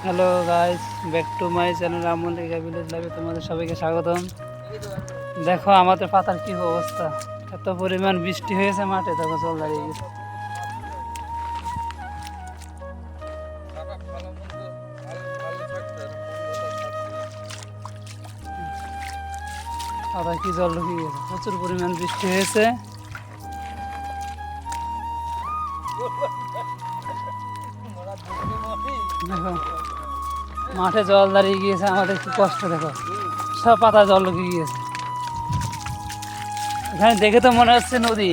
Hello guys, back to my channel আমল এগা village লাইভে তোমাদের সবাইকে স্বাগতম। দেখো আমাদের পাতার কি অবস্থা, এত পরিমাণ বৃষ্টি হয়েছে মাঠে, দেখো জল দাঁড়িয়ে গেছে। পাতা কি জল ঢুকে গেছে, প্রচুর পরিমাণ বৃষ্টি হয়েছে। দেখো মাঠে জল দাঁড়িয়ে গিয়েছে, আমাদের কি কষ্ট, দেখো সব পাতা জল ঢুকে গিয়েছে। এখানে দেখে তো মনে হচ্ছে নদী,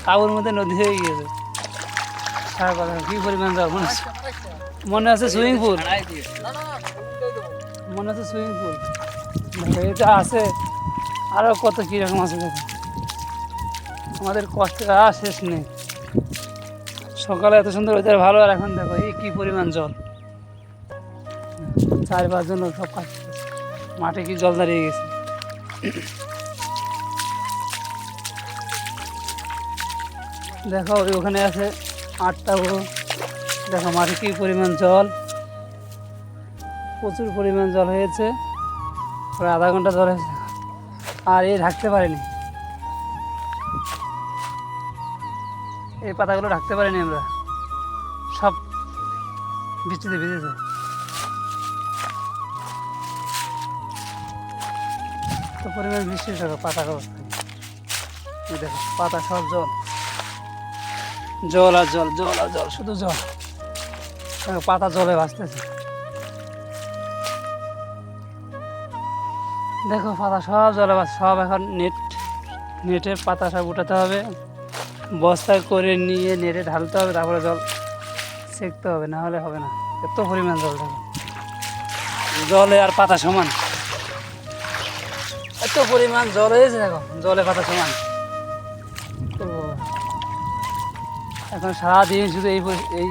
তাবুর মধ্যে নদী হয়ে গিয়েছে। সারা কথা কি পরিমাণ জল, মনে হচ্ছে সুইমিং পুল, মনে হচ্ছে সুইমিং পুল। দেখো এটা আছে, আরও কত কীরকম আছে দেখো। আমাদের কষ্টের আর শেষ নেই। সকালে এত সুন্দর ওয়েদার ভালো, আর এখন দেখো এই কী পরিমাণ জল। 4-5 জন লোক সব কাজ করছে, মাঠে কি জল দাঁড়িয়ে গেছে। দেখো ওখানে আছে 8টা গরু, দেখো মাঠে কি পরিমাণ জল, প্রচুর পরিমাণ জল হয়েছে, প্রায় আধা ঘন্টা জল হয়েছে, আর এই ঢাকতে পারিনি, এই পাতাগুলো ঢাকতে পারিনি আমরা, সব বৃষ্টিতে ভিজেছে। তো পরিমাণ বৃষ্টি, দেখো পাতার অবস্থা, এই দেখো পাতা সব জল, জল আর জল, জল আর জল, শুধু জল। দেখো পাতা জলে ভাসতেছে, দেখো পাতা সব জলে ভাসছে। সব এখন নেটে পাতা সব উঠাতে হবে, বস্তায় করে নিয়ে নেটে ঢালতে হবে, তারপরে জল সেঁকতে হবে, না হলে হবে না। এত পরিমাণ জল, দেখো জলে আর পাতা সমান, এত পরিমাণ জল হয়েছে, দেখো জলে পাতা সমান। তো এখন সারাদিন শুধু এই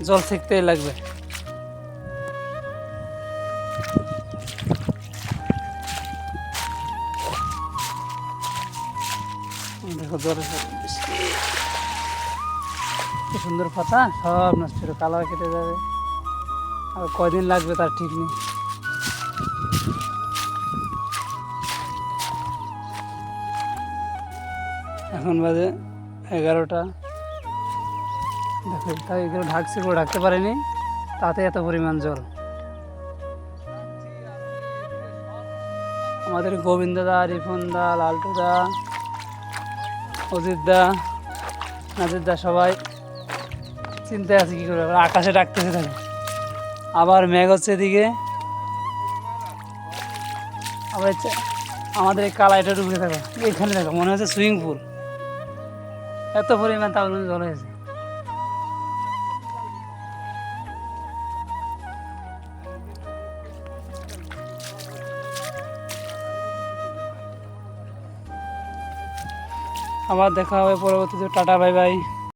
জল সেঁকতেই লাগবে। দেখো জলের কি সুন্দর পাতা, সব নষ্ট করে কালার কেটে যাবে, আর কয়দিন লাগবে তার ঠিক নেই। এখন বাজে 11টা। দেখো তাই এগুলো ঢাকছে, এগুলো ঢাকতে পারেনি, তাতে এত পরিমাণ জল। আমাদের গোবিন্দ দা, রিফন দা, লালটু দা, অজিত দা, নাজির দা সবাই চিন্তায় আছে কী করবে, আকাশে ডাকতেছে। থাকে আবার মেঘ হচ্ছে এদিকে, আবার আমাদের এই কালাইটা ডুবে থাকো, এইখানে দেখো মনে হচ্ছে সুইমিং পুল, এত পরিমাণ তার জল হয়েছে। আবার দেখা হবে পরবর্তীতে, টাটা বাই বাই।